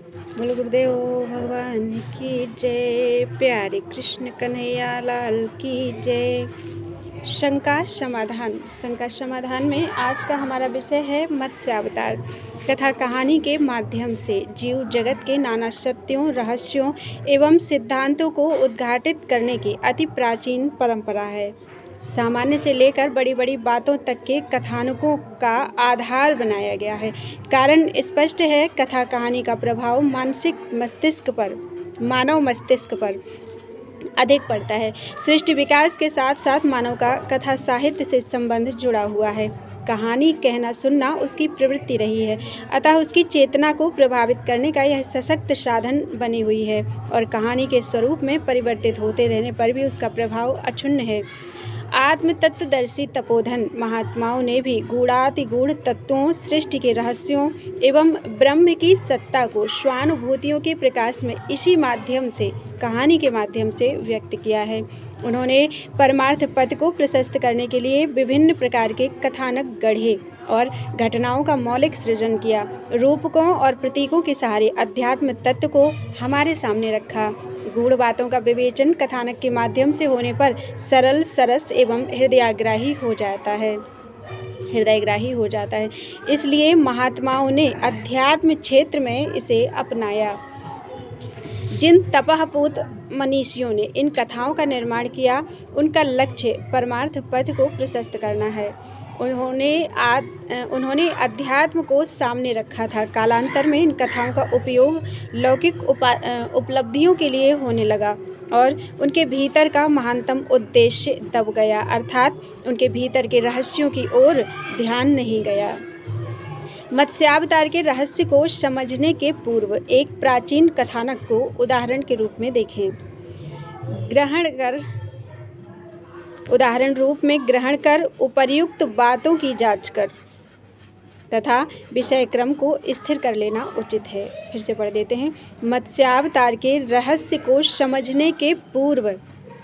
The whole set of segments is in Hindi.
बोलो गुरुदेव भगवान की जय, प्यारे कृष्ण कन्हैया लाल की जय। शंका समाधान में आज का हमारा विषय है मत्स्य अवतार। कथा कहानी के माध्यम से जीव जगत के नाना सत्यों, रहस्यों एवं सिद्धांतों को उद्घाटित करने की अति प्राचीन परंपरा है। सामान्य से लेकर बड़ी बड़ी बातों तक के कथानकों का आधार बनाया गया है। कारण स्पष्ट है, कथा कहानी का प्रभाव मानव मस्तिष्क पर अधिक पड़ता है। सृष्टि विकास के साथ साथ मानव का कथा साहित्य से संबंध जुड़ा हुआ है। कहानी कहना सुनना उसकी प्रवृत्ति रही है, अतः उसकी चेतना को प्रभावित करने का यह सशक्त साधन बनी हुई है और कहानी के स्वरूप में परिवर्तित होते रहने पर भी उसका प्रभाव अक्षुण्ण है। आत्म तत्वदर्शी तपोधन महात्माओं ने भी गूढ़ातिगूढ़ तत्वों, सृष्टि के रहस्यों एवं ब्रह्म की सत्ता को स्वानुभूतियों के प्रकाश में इसी माध्यम से, कहानी के माध्यम से व्यक्त किया है। उन्होंने परमार्थ पथ को प्रशस्त करने के लिए विभिन्न प्रकार के कथानक गढ़े और घटनाओं का मौलिक सृजन किया। रूपकों और प्रतीकों के सहारे अध्यात्म तत्व को हमारे सामने रखा। गूढ़ बातों का विवेचन कथानक के माध्यम से होने पर सरल, सरस एवं हृदयग्राही हो जाता है। इसलिए महात्माओं ने अध्यात्म क्षेत्र में इसे अपनाया। जिन तपःपूत मनीषियों ने इन कथाओं का निर्माण किया, उनका लक्ष्य परमार्थ पथ को प्रशस्त करना है। उन्होंने अध्यात्म को सामने रखा था। कालांतर में इन कथाओं का उपयोग लौकिक उपलब्धियों के लिए होने लगा और उनके भीतर का महानतम उद्देश्य दब गया, अर्थात उनके भीतर के रहस्यों की ओर ध्यान नहीं गया। मत्स्यावतार के रहस्य को समझने के पूर्व एक प्राचीन कथानक को उदाहरण के रूप में देखें। उदाहरण रूप में ग्रहण कर उपर्युक्त बातों की जांच कर तथा विषय क्रम को स्थिर कर लेना उचित है। फिर से पढ़ देते हैं। मत्स्यावतार के रहस्य को समझने के पूर्व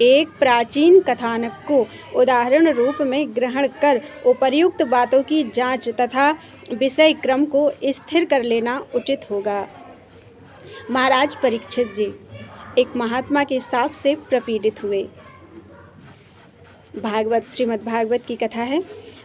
एक प्राचीन कथानक को उदाहरण रूप में ग्रहण कर उपर्युक्त बातों की जांच तथा विषय क्रम को स्थिर कर लेना उचित होगा। महाराज परीक्षित जी एक महात्मा के शाप से प्रपीड़ित हुए। श्रीमद् भागवत की कथा है।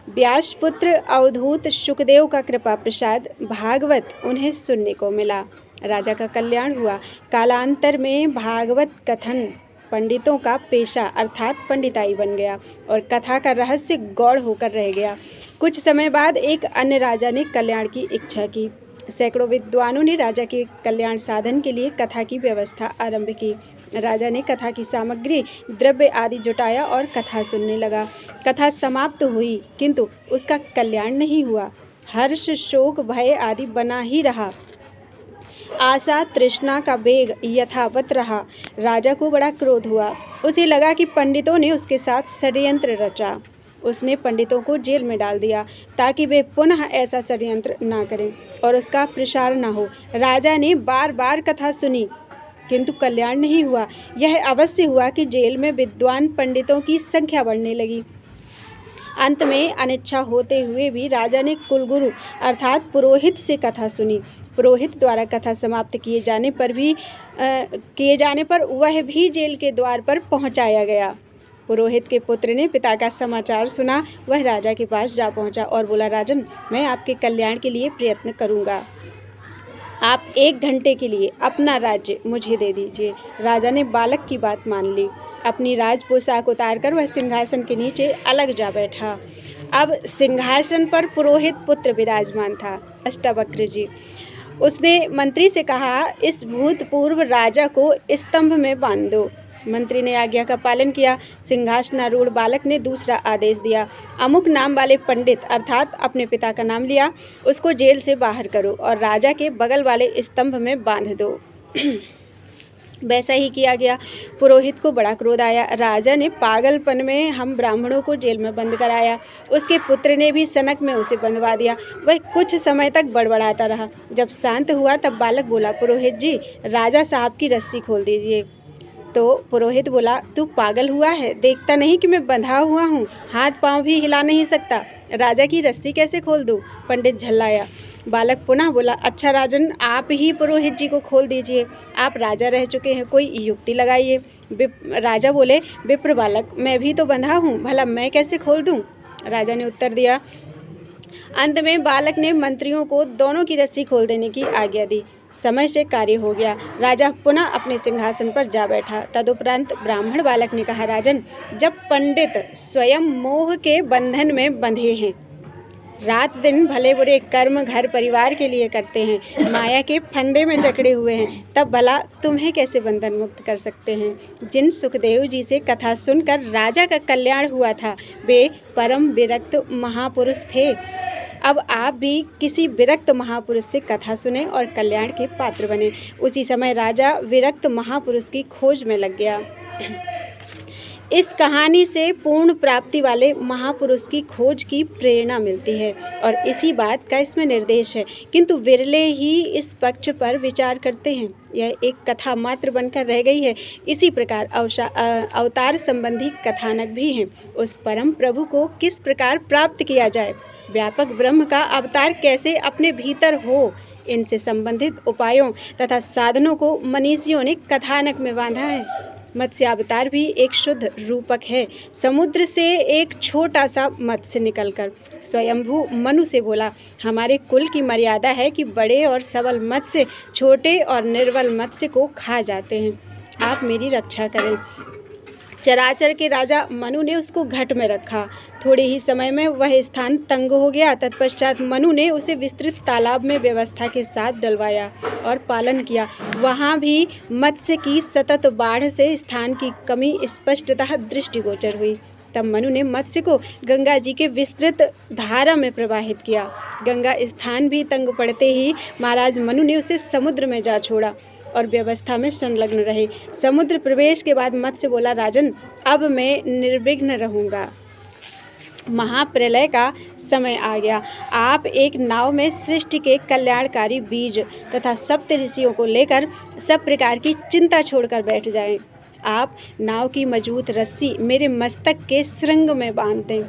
व्यासपुत्र अवधूत सुखदेव का कृपा प्रसाद भागवत उन्हें सुनने को मिला। राजा का कल्याण हुआ। कालांतर में भागवत कथन पंडितों का पेशा अर्थात पंडिताई बन गया और कथा का रहस्य गौड़ होकर रह गया। कुछ समय बाद एक अन्य राजा ने कल्याण की इच्छा की। सैकड़ों विद्वानों ने राजा के कल्याण साधन के लिए कथा की व्यवस्था आरंभ की। राजा ने कथा की सामग्री, द्रव्य आदि जुटाया और कथा सुनने लगा। कथा समाप्त हुई, किंतु उसका कल्याण नहीं हुआ। हर्ष, शोक, भय आदि बना ही रहा। आशा, तृष्णा का वेग यथावत रहा। राजा को बड़ा क्रोध हुआ। उसे लगा कि पंडितों ने उसके साथ षड्यंत्र रचा। उसने पंडितों को जेल में डाल दिया ताकि वे पुनः ऐसा षड्यंत्र ना करें और उसका प्रसार ना हो। राजा ने बार बार कथा सुनी, किंतु कल्याण नहीं हुआ। यह अवश्य हुआ कि जेल में विद्वान पंडितों की संख्या बढ़ने लगी। अंत में अनिच्छा होते हुए भी राजा ने कुलगुरु अर्थात पुरोहित से कथा सुनी। पुरोहित द्वारा कथा समाप्त किए जाने पर वह भी जेल के द्वार पर पहुंचाया गया। पुरोहित के पुत्र ने पिता का समाचार सुना। वह राजा के पास जा पहुंचा और बोला, राजन, मैं आपके कल्याण के लिए प्रयत्न करूंगा। आप 1 घंटे के लिए अपना राज्य मुझे दे दीजिए। राजा ने बालक की बात मान ली। अपनी राज पोशाक उतारकर वह सिंहासन के नीचे अलग जा बैठा। अब सिंहासन पर पुरोहित पुत्र विराजमान था, अष्टावक्र जी। उसने मंत्री से कहा, इस भूतपूर्व राजा को स्तंभ में बांध दो। मंत्री ने आज्ञा का पालन किया। सिंहासनारूढ़ बालक ने दूसरा आदेश दिया, अमुक नाम वाले पंडित अर्थात अपने पिता का नाम लिया, उसको जेल से बाहर करो और राजा के बगल वाले स्तंभ में बांध दो। वैसा ही किया गया। पुरोहित को बड़ा क्रोध आया। राजा ने पागलपन में हम ब्राह्मणों को जेल में बंद कराया। उसके पुत्र ने भी सनक में उसे बंधवा दिया। वह कुछ समय तक बड़बड़ाता रहा। जब शांत हुआ तब बालक बोला, पुरोहित जी, राजा साहब की रस्सी खोल दीजिए। तो पुरोहित बोला, तू पागल हुआ है? देखता नहीं कि मैं बंधा हुआ हूँ, हाथ पांव भी हिला नहीं सकता। राजा की रस्सी कैसे खोल दूँ? पंडित झल्लाया। बालक पुनः बोला, अच्छा राजन, आप ही पुरोहित जी को खोल दीजिए, आप राजा रह चुके हैं, कोई युक्ति लगाइए। राजा बोले, विप्र बालक, मैं भी तो बंधा हूँ, भला मैं कैसे खोल दूँ? राजा ने उत्तर दिया। अंत में बालक ने मंत्रियों को दोनों की रस्सी खोल देने की आज्ञा दी। समय से कार्य हो गया। राजा पुनः अपने सिंहासन पर जा बैठा। तदुपरांत ब्राह्मण बालक ने कहा, राजन, जब पंडित स्वयं मोह के बंधन में बंधे हैं, रात दिन भले बुरे कर्म घर परिवार के लिए करते हैं, माया के फंदे में जकड़े हुए हैं, तब भला तुम्हें कैसे बंधन मुक्त कर सकते हैं? जिन सुखदेव जी से कथा सुनकर राजा का कल्याण हुआ था, वे परम विरक्त महापुरुष थे। अब आप भी किसी विरक्त महापुरुष से कथा सुने और कल्याण के पात्र बने। उसी समय राजा विरक्त महापुरुष की खोज में लग गया। इस कहानी से पूर्ण प्राप्ति वाले महापुरुष की खोज की प्रेरणा मिलती है और इसी बात का इसमें निर्देश है, किंतु विरले ही इस पक्ष पर विचार करते हैं। यह एक कथा मात्र बनकर रह गई है। इसी प्रकार अवतार संबंधी कथानक भी हैं। उस परम प्रभु को किस प्रकार प्राप्त किया जाए, व्यापक ब्रह्म का अवतार कैसे अपने भीतर हो, इनसे संबंधित उपायों तथा साधनों को मनीषियों ने कथानक में बांधा है। मत्स्यावतार भी एक शुद्ध रूपक है। समुद्र से एक छोटा सा मत्स्य निकलकर स्वयंभू मनु से बोला, हमारे कुल की मर्यादा है कि बड़े और सबल मत्स्य छोटे और निर्बल मत्स्य को खा जाते हैं, आप मेरी रक्षा करें। चराचर के राजा मनु ने उसको घट में रखा। थोड़े ही समय में वह स्थान तंग हो गया। तत्पश्चात मनु ने उसे विस्तृत तालाब में व्यवस्था के साथ डलवाया और पालन किया। वहाँ भी मत्स्य की सतत बाढ़ से स्थान की कमी स्पष्टतः दृष्टिगोचर हुई। तब मनु ने मत्स्य को गंगा जी के विस्तृत धारा में प्रवाहित किया। गंगा स्थान भी तंग पड़ते ही महाराज मनु ने उसे समुद्र में जा छोड़ा और व्यवस्था में संलग्न रहे। समुद्र प्रवेश के बाद मत्स्य बोला, राजन, अब मैं निर्विघ्न रहूँगा। महाप्रलय का समय आ गया। आप एक नाव में सृष्टि के कल्याणकारी बीज तथा सप्त ऋषियों को लेकर सब प्रकार की चिंता छोड़कर बैठ जाएं। आप नाव की मजबूत रस्सी मेरे मस्तक के श्रृंग में बांध दें।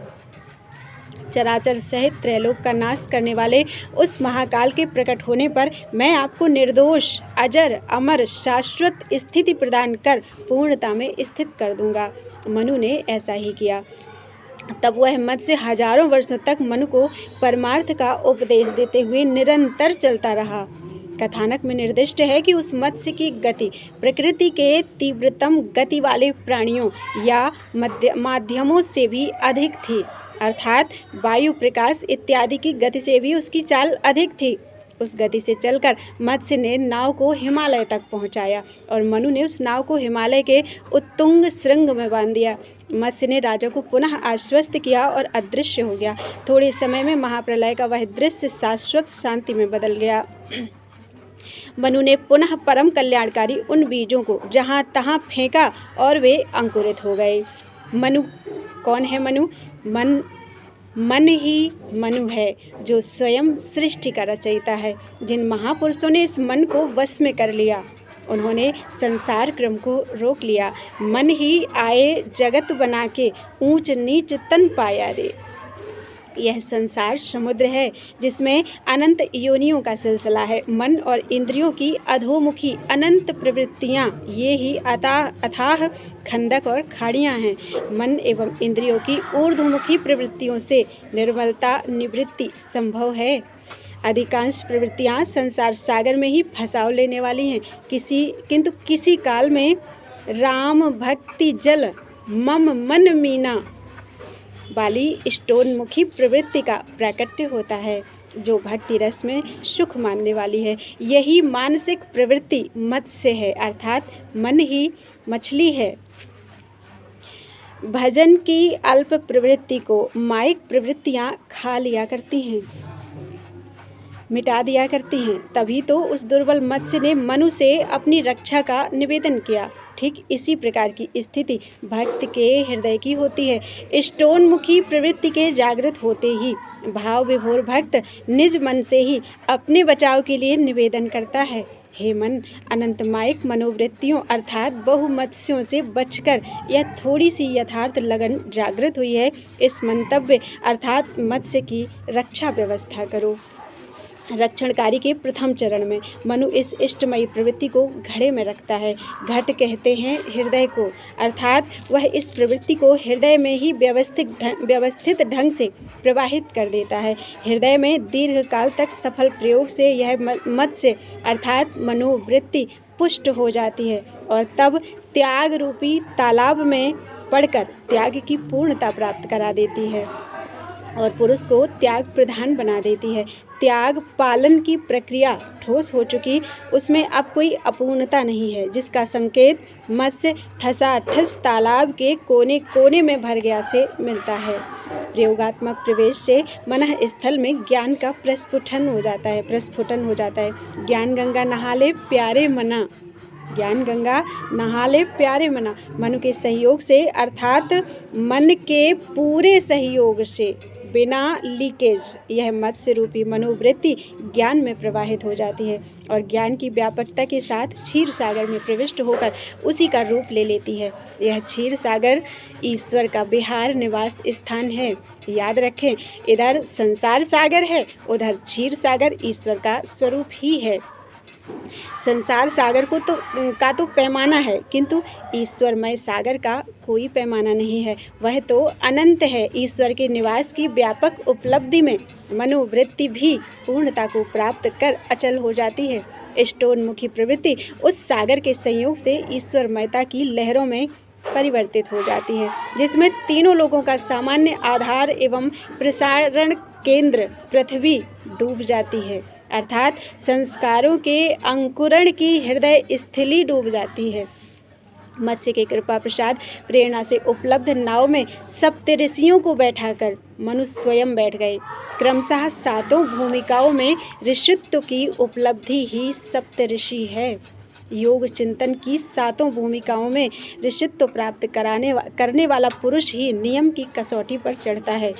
चराचर सहित त्रैलोक का नाश करने वाले उस महाकाल के प्रकट होने पर मैं आपको निर्दोष, अजर, अमर, शाश्वत स्थिति प्रदान कर पूर्णता में स्थित कर दूंगा। मनु ने ऐसा ही किया। तब वह मत्स्य हजारों वर्षों तक मनु को परमार्थ का उपदेश देते हुए निरंतर चलता रहा। कथानक में निर्दिष्ट है कि उस मत्स्य की गति प्रकृति के तीव्रतम गति वाले प्राणियों या माध्यमों से भी अधिक थी, अर्थात वायु, प्रकाश इत्यादि की गति से भी उसकी चाल अधिक थी। उस गति से चलकर मत्स्य ने नाव को हिमालय तक पहुंचाया और मनु ने उस नाव को हिमालय के उत्तुंग श्रृंग में बांध दिया। मत्स्य ने राजा को पुनः आश्वस्त किया और अदृश्य हो गया। थोड़े समय में महाप्रलय का वह दृश्य शाश्वत शांति में बदल गया। मनु ने पुनः परम कल्याणकारी उन बीजों को जहाँ तहाँ फेंका और वे अंकुरित हो गए। मनु कौन है? मनु मन ही मनु है, जो स्वयं सृष्टि का रचयिता है। जिन महापुरुषों ने इस मन को वश में कर लिया, उन्होंने संसार क्रम को रोक लिया। मन ही आए जगत बना के ऊंच नीच तन पाया रे। यह संसार समुद्र है जिसमें अनंत योनियों का सिलसिला है। मन और इंद्रियों की अधोमुखी अनंत प्रवृत्तियाँ ये ही अथाह खंदक और खाड़ियाँ हैं। मन एवं इंद्रियों की ऊर्ध्वमुखी प्रवृत्तियों से निर्मलता निवृत्ति संभव है। अधिकांश प्रवृत्तियाँ संसार सागर में ही फंसाव लेने वाली हैं। किंतु किसी काल में राम भक्ति जल मम मन मीना वाली स्टोनमुखी प्रवृत्ति का प्राकट्य होता है, जो भक्ति रस में सुख मानने वाली है। यही मानसिक प्रवृत्ति मत्स्य है, अर्थात मन ही मछली है। भजन की अल्प प्रवृत्ति को माइक प्रवृत्तियाँ खा लिया करती हैं, मिटा दिया करती हैं। तभी तो उस दुर्बल मत्स्य ने मनु से अपनी रक्षा का निवेदन किया। ठीक इसी प्रकार की स्थिति भक्त के हृदय की होती है। स्टोनमुखी प्रवृत्ति के जागृत होते ही भाव विभोर भक्त निज मन से ही अपने बचाव के लिए निवेदन करता है। हे मन, अनंतमायिक मनोवृत्तियों अर्थात बहुमत्स्यों से बचकर यह थोड़ी सी यथार्थ लगन जागृत हुई है, इस मंतव्य अर्थात मत्स्य की रक्षा व्यवस्था करो। रक्षणकारी के प्रथम चरण में मनु इस इष्टमयी प्रवृत्ति को घड़े में रखता है। घट कहते हैं हृदय को, अर्थात वह इस प्रवृत्ति को हृदय में ही व्यवस्थित ढंग से प्रवाहित कर देता है। हृदय में दीर्घ काल तक सफल प्रयोग से यह मत्स्य अर्थात मनोवृत्ति पुष्ट हो जाती है और तब त्याग रूपी तालाब में पड़कर त्याग की पूर्णता प्राप्त करा देती है और पुरुष को त्याग प्रधान बना देती है। त्याग पालन की प्रक्रिया ठोस हो चुकी, उसमें अब कोई अपूर्णता नहीं है, जिसका संकेत मत्स्य ठसाठस तालाब के कोने कोने में भर गया से मिलता है। प्रयोगात्मक प्रवेश से मन स्थल में ज्ञान का प्रस्फुटन हो जाता है। ज्ञान गंगा नहा ले प्यारे मना, ज्ञान गंगा नहा ले प्यारे मना, मनु के सहयोग से अर्थात मन के पूरे सहयोग से बिना लीकेज यह मत्स्य रूपी मनोवृत्ति ज्ञान में प्रवाहित हो जाती है और ज्ञान की व्यापकता के साथ क्षीर सागर में प्रविष्ट होकर उसी का रूप ले लेती है। यह क्षीर सागर ईश्वर का विहार निवास स्थान है। याद रखें, इधर संसार सागर है, उधर क्षीर सागर ईश्वर का स्वरूप ही है। संसार सागर का तो पैमाना है, किंतु ईश्वरमय सागर का कोई पैमाना नहीं है। वह तो अनंत है। ईश्वर के निवास की व्यापक उपलब्धि में मनोवृत्ति भी पूर्णता को प्राप्त कर अचल हो जाती है। इष्टोन्मुखी प्रवृत्ति उस सागर के संयोग से ईश्वरमयता की लहरों में परिवर्तित हो जाती है, जिसमें तीनों लोगों का सामान्य आधार एवं प्रसारण केंद्र पृथ्वी डूब जाती है, अर्थात संस्कारों के अंकुरण की हृदय स्थली डूब जाती है। मत्स्य के कृपा प्रसाद प्रेरणा से उपलब्ध नाव में सप्तऋषियों को बैठाकर मनुष्य स्वयं बैठ गए। क्रमशः सातों भूमिकाओं में ऋषित्व की उपलब्धि ही सप्तऋषि है। योग चिंतन की सातों भूमिकाओं में ऋषित्व प्राप्त करने वाला पुरुष ही नियम की कसौटी पर चढ़ता है।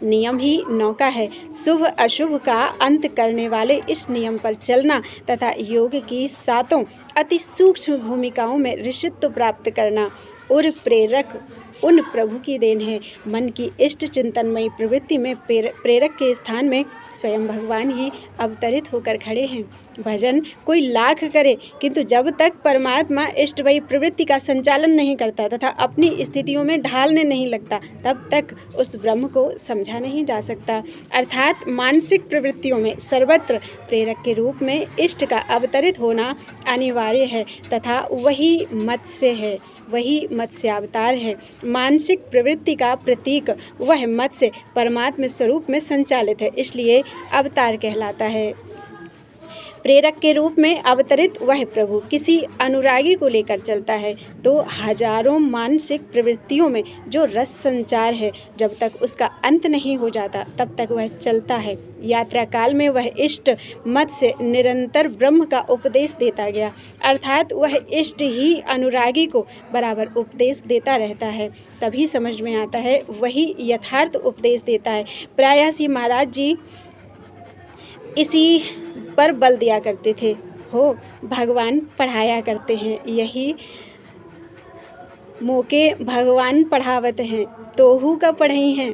नियम ही नौका है। शुभ अशुभ का अंत करने वाले इस नियम पर चलना तथा योग की सातों अति सूक्ष्म भूमिकाओं में ऋषित्व प्राप्त करना और प्रेरक उन प्रभु की देन है। मन की इष्ट चिंतनमयी प्रवृत्ति में प्रेरक के स्थान में स्वयं भगवान ही अवतरित होकर खड़े हैं। भजन कोई लाख करे, किंतु जब तक परमात्मा इष्टमयी प्रवृत्ति का संचालन नहीं करता तथा अपनी स्थितियों में ढालने नहीं लगता, तब तक उस ब्रह्म को समझा नहीं जा सकता। अर्थात मानसिक प्रवृत्तियों में सर्वत्र प्रेरक के रूप में इष्ट का अवतरित होना अनिवार्य है तथा वही मत्स्यावतार है। मानसिक प्रवृत्ति का प्रतीक वह मत्स्य परमात्मा स्वरूप में संचालित है, इसलिए अवतार कहलाता है। प्रेरक के रूप में अवतरित वह प्रभु किसी अनुरागी को लेकर चलता है तो हजारों मानसिक प्रवृत्तियों में जो रस संचार है, जब तक उसका अंत नहीं हो जाता तब तक वह चलता है। यात्रा काल में वह इष्ट मत्स्य निरंतर ब्रह्म का उपदेश देता गया, अर्थात वह इष्ट ही अनुरागी को बराबर उपदेश देता रहता है। तभी समझ में आता है, वही यथार्थ उपदेश देता है। प्रायः श्री महाराज जी इसी पर बल दिया करते थे, हो भगवान पढ़ाया करते हैं, यही मौके भगवान पढ़ावत हैं, तोहू का पढ़ई हैं,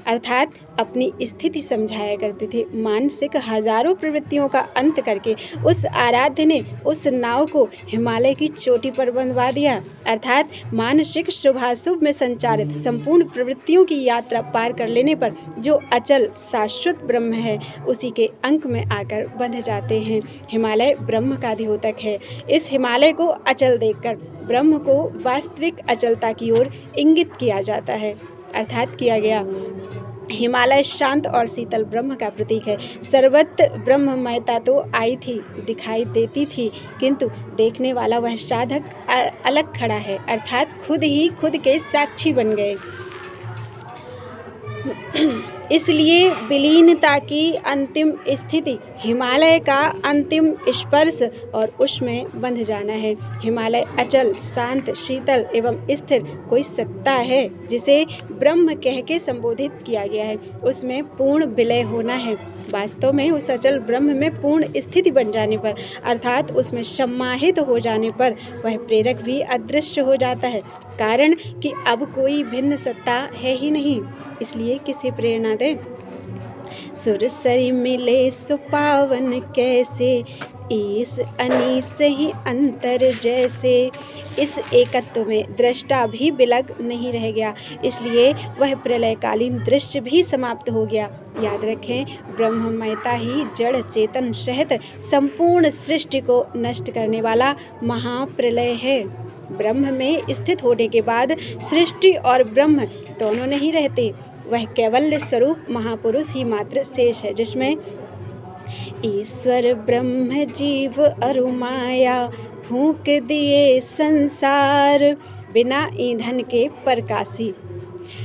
अर्थात अपनी स्थिति समझाया करते थे। मानसिक हजारों प्रवृत्तियों का अंत करके उस आराध्य ने उस नाव को हिमालय की चोटी पर बंधवा दिया, अर्थात मानसिक शुभाशुभ में संचालित संपूर्ण प्रवृत्तियों की यात्रा पार कर लेने पर जो अचल शाश्वत ब्रह्म है, उसी के अंक में आकर बंध जाते हैं। हिमालय ब्रह्म का द्योतक है। इस हिमालय को अचल देखकर ब्रह्म को वास्तविक अचलता की ओर इंगित किया जाता है, अर्थात किया गया। हिमालय शांत और शीतल ब्रह्म का प्रतीक है। सर्वत्र ब्रह्ममयता तो आई थी, दिखाई देती थी, किंतु देखने वाला वह साधक अलग खड़ा है, अर्थात खुद ही खुद के साक्षी बन गए। इसलिए विलीनता की अंतिम स्थिति हिमालय का अंतिम स्पर्श और उसमें बंध जाना है। हिमालय अचल, शांत, शीतल एवं स्थिर कोई सत्ता है जिसे ब्रह्म कह के संबोधित किया गया है, उसमें पूर्ण विलय होना है। वास्तव में उस अचल ब्रह्म में पूर्ण स्थिति बन जाने पर, अर्थात उसमें सम्माहित हो जाने पर, वह प्रेरक भी अदृश्य हो जाता है, कारण कि अब कोई भिन्न सत्ता है ही नहीं। इसलिए किसे प्रेरणा दें? सुरसरी मिले सुपावन कैसे, ईस अनीस ही अंतर जैसे। इस एकत्व में दृष्टा भी बिलग नहीं रह गया, इसलिए वह प्रलयकालीन दृश्य भी समाप्त हो गया। याद रखें, ब्रह्ममयता ही जड़ चेतन सहित संपूर्ण सृष्टि को नष्ट करने वाला महाप्रलय है। ब्रह्म में स्थित होने के बाद सृष्टि और ब्रह्म दोनों नहीं रहते, वह कैवल्य स्वरूप महापुरुष ही मात्र शेष है, जिसमें ईश्वर ब्रह्म जीव अरु माया फूंक दिए संसार बिना ईंधन के प्रकाशी,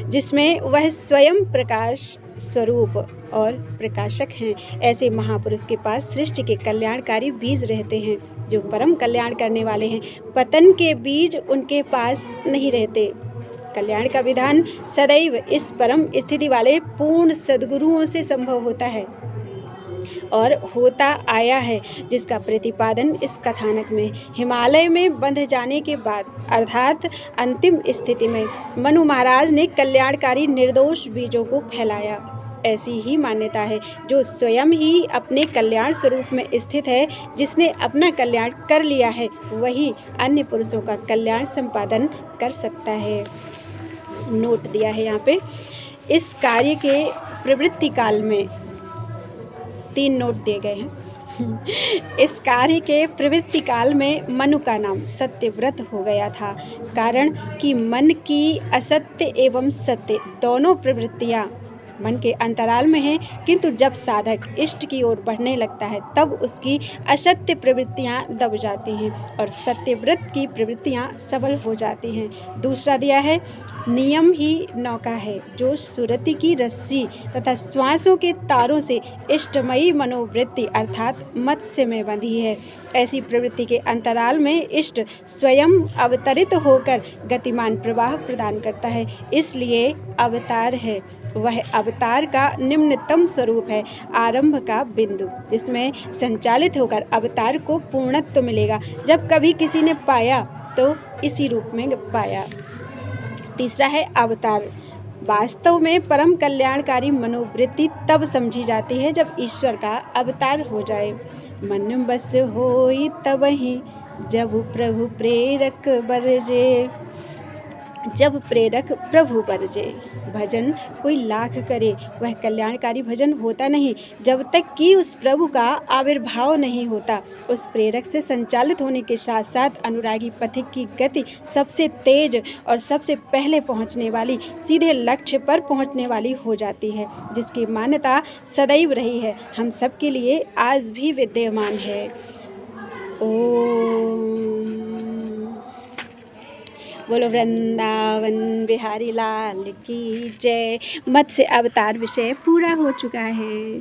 जिसमें वह स्वयं प्रकाश स्वरूप और प्रकाशक हैं। ऐसे महापुरुष के पास सृष्टि के कल्याणकारी बीज रहते हैं, जो परम कल्याण करने वाले हैं। पतन के बीज उनके पास नहीं रहते। कल्याण का विधान सदैव इस परम स्थिति वाले पूर्ण सद्गुरुओं से संभव होता है और होता आया है, जिसका प्रतिपादन इस कथानक में। हिमालय में बंध जाने के बाद, अर्थात अंतिम स्थिति में, मनु महाराज ने कल्याणकारी निर्दोष बीजों को फैलाया। ऐसी ही मान्यता है, जो स्वयं ही अपने कल्याण स्वरूप में स्थित है, जिसने अपना कल्याण कर लिया है, वही अन्य पुरुषों का कल्याण संपादन कर सकता है। नोट दिया है यहाँ पे, इस कार्य के प्रवृत्ति काल में 3 नोट दिए गए हैं। इस कार्य के प्रवृत्ति काल में मनु का नाम सत्यव्रत हो गया था, कारण कि मन की असत्य एवं सत्य दोनों प्रवृत्तियाँ मन के अंतराल में हैं, किंतु जब साधक इष्ट की ओर बढ़ने लगता है, तब उसकी असत्य प्रवृत्तियाँ दब जाती हैं और सत्यव्रत की प्रवृत्तियाँ सबल हो जाती हैं। दूसरा दिया है, नियम ही नौका है, जो सुरति की रस्सी तथा श्वासों के तारों से इष्टमयी मनोवृत्ति अर्थात मत्स्य में बंधी है। ऐसी प्रवृत्ति के अंतराल में इष्ट स्वयं अवतरित होकर गतिमान प्रवाह प्रदान करता है, इसलिए अवतार है। वह अवतार का निम्नतम स्वरूप है, आरंभ का बिंदु, जिसमें संचालित होकर अवतार को पूर्णत्व मिलेगा। जब कभी किसी ने पाया तो इसी रूप में पाया। तीसरा है अवतार। वास्तव में परम कल्याणकारी मनोवृत्ति तब समझी जाती है जब ईश्वर का अवतार हो जाए। मन बस होई तबहि जब प्रभु प्रेरक बरजे। जब प्रेरक प्रभु बरजे। भजन कोई लाख करे, वह कल्याणकारी भजन होता नहीं जब तक कि उस प्रभु का आविर्भाव नहीं होता। उस प्रेरक से संचालित होने के साथ साथ अनुरागी पथिक की गति सबसे तेज और सबसे पहले पहुंचने वाली, सीधे लक्ष्य पर पहुंचने वाली हो जाती है, जिसकी मान्यता सदैव रही है, हम सब के लिए आज भी विद्यमान है। बोलो वृंदावन बिहारी लाल की जय। मत्स्य अवतार विषय पूरा हो चुका है।